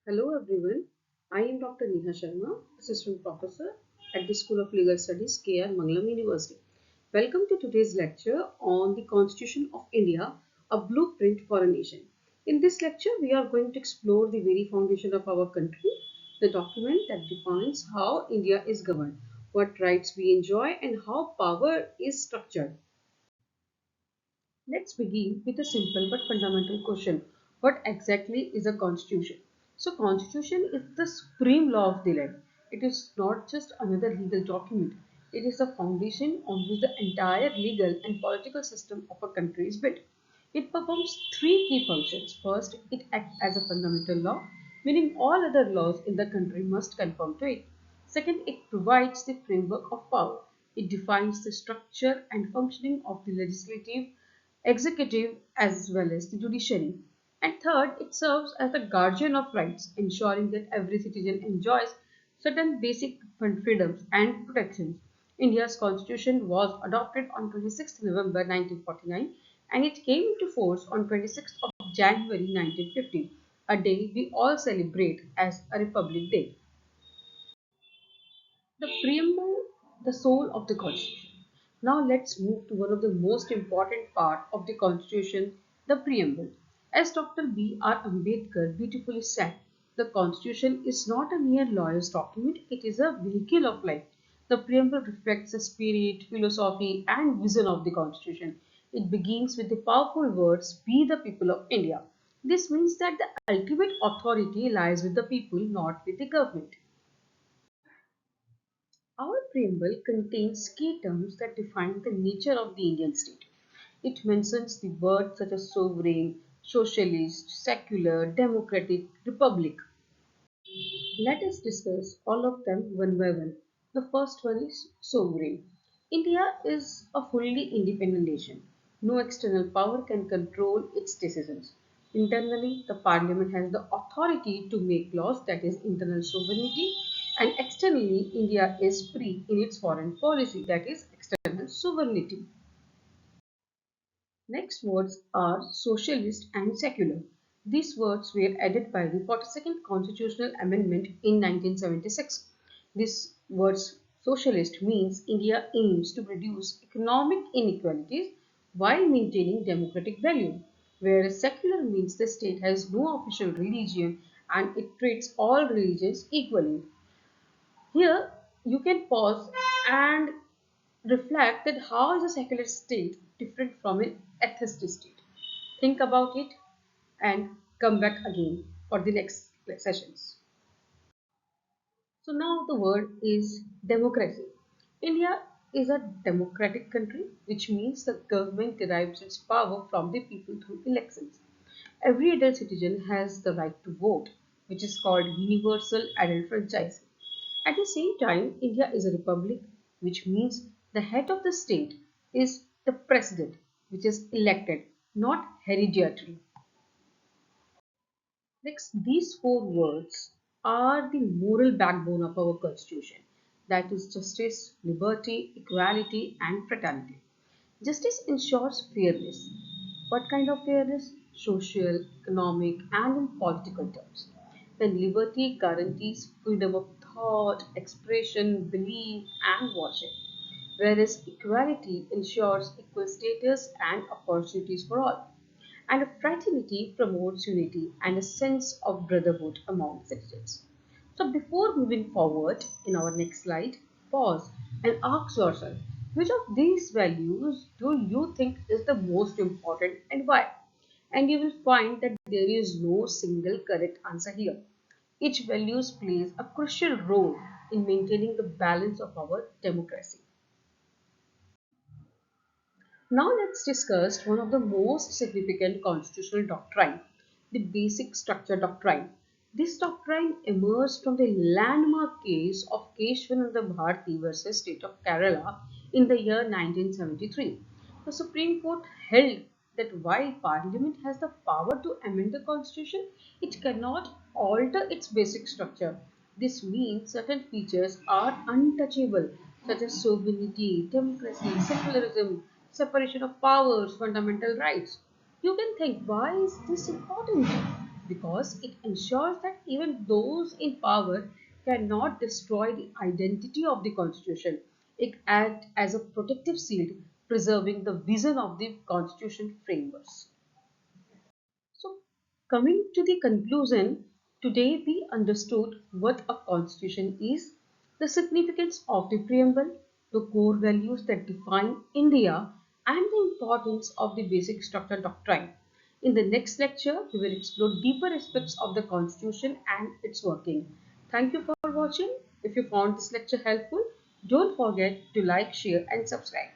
Hello everyone, I am Dr. Neha Sharma, Assistant Professor at the School of Legal Studies, KR Mangalam University. Welcome to today's lecture on the Constitution of India, a blueprint for a nation. In this lecture, we are going to explore the very foundation of our country, the document that defines how India is governed, what rights we enjoy, and how power is structured. Let's begin with a simple but fundamental question. What exactly is a constitution? So constitution is the supreme law of the land. It is not just another legal document. It is the foundation on which the entire legal and political system of a country is built. It performs three key functions. First, it acts as a fundamental law, meaning all other laws in the country must conform to it. Second, it provides the framework of power. It defines the structure and functioning of the legislative, executive, as well as the judiciary. And third, it serves as the guardian of rights, ensuring that every citizen enjoys certain basic freedoms and protections. India's constitution was adopted on 26th November 1949 and it came into force on 26th of January 1950, a day we all celebrate as a Republic Day. The preamble, the soul of the constitution. Now let's move to one of the most important part of the constitution, the preamble. As Dr. B.R. Ambedkar beautifully said, the constitution is not a mere lawyer's document, it is a vehicle of life. The preamble reflects the spirit, philosophy, and vision of the constitution. It begins with the powerful words, "We the people of India." This means that the ultimate authority lies with the people, not with the government. Our preamble contains key terms that define the nature of the Indian state. It mentions the words such as sovereign, socialist, secular, democratic, republic. Let us discuss all of them one by one. The first one is sovereign. India is a fully independent nation. No external power can control its decisions. Internally, the parliament has the authority to make laws, that is internal sovereignty, and externally, India is free in its foreign policy, that is external sovereignty. Next words are socialist and secular. These words were added by the 42nd Constitutional Amendment in 1976. This words socialist means India aims to reduce economic inequalities while maintaining democratic value, whereas secular means the state has no official religion and it treats all religions equally. Here you can pause and reflect that how is a secular state different from an atheist state. Think about it and come back again for the next sessions. So now the word is democracy. India is a democratic country, which means the government derives its power from the people through elections. Every adult citizen has the right to vote, which is called universal adult franchise. At the same time, India is a republic, which means the head of the state is the president, which is elected, not hereditary. Next, these four words are the moral backbone of our constitution, that is justice, liberty, equality, and fraternity. Justice ensures fairness. What kind of fairness? Social, economic, and in political terms. Then liberty guarantees freedom of thought, expression, belief, and worship. Whereas equality ensures equal status and opportunities for all. And fraternity promotes unity and a sense of brotherhood among citizens. So before moving forward in our next slide, pause and ask yourself, which of these values do you think is the most important and why? And you will find that there is no single correct answer here. Each value plays a crucial role in maintaining the balance of our democracy. Now let's discuss one of the most significant constitutional doctrine, the basic structure doctrine. This doctrine emerged from the landmark case of Keshwananda Bharati versus State of Kerala in the year 1973. The Supreme Court held that while Parliament has the power to amend the constitution, it cannot alter its basic structure. This means certain features are untouchable, such as sovereignty, democracy, secularism, separation of powers, fundamental rights. You can think, why is this important? because it ensures that even those in power cannot destroy the identity of the Constitution. It acts as a protective shield, preserving the vision of the Constitution frameworks. So, coming to the conclusion, today we understood what a constitution is, the significance of the preamble, the core values that define India, and the importance of the basic structural doctrine. In the next lecture, we will explore deeper aspects of the constitution and its working. Thank you for watching. If you found this lecture helpful, don't forget to like, share, and subscribe.